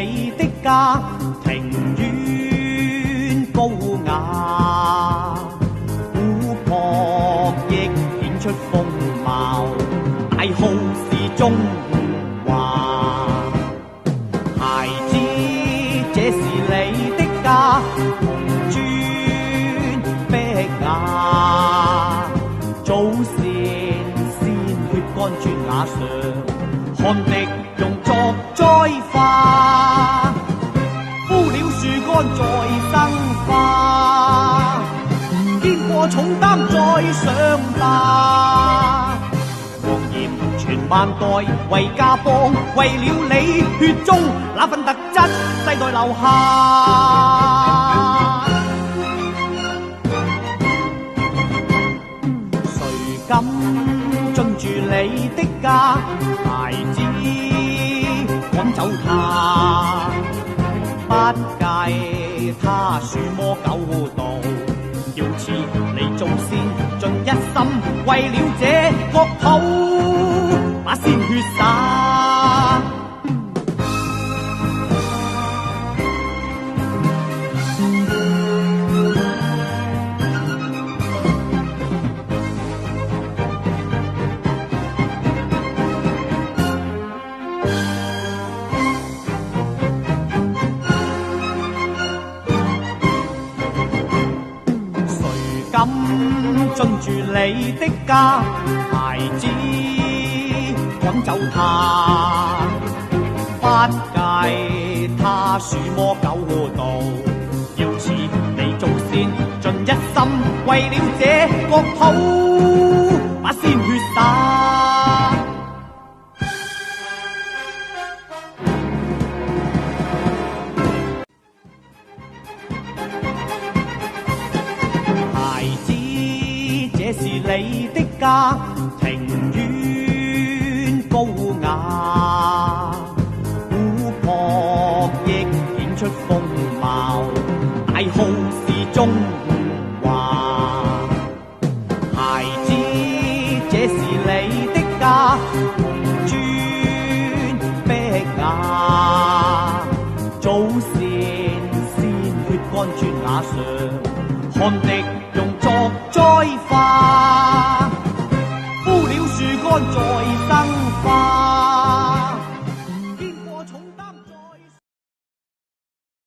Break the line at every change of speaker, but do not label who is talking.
你的家，庭院高雅，古朴亦顯出風貌，大好是中華。孩子，這是你的家，紅磚碧瓦，祖先鮮血乾磚瓦上，汗滴用作栽花，枯了樹幹再生花，肩過重擔再上吧。黃鹽傳萬代為家邦，為了你血中那份特質世代留下。誰敢進駐你的家，孩子趕走他，不計他樹魔狗盜，要似你祖先盡一心，為了這國土把鮮血灑。敢進駐你的家，孩子趕走他，不計他樹魔狗盜，要似你祖先盡一心，為了這國土把鮮血灑。這是你的家，庭院高雅，古朴亦顯出風貌，大好是中華。孩子，這是你的家，紅磚碧瓦，祖先鮮血乾磚瓦上，汗滴用作栽花，枯了樹幹再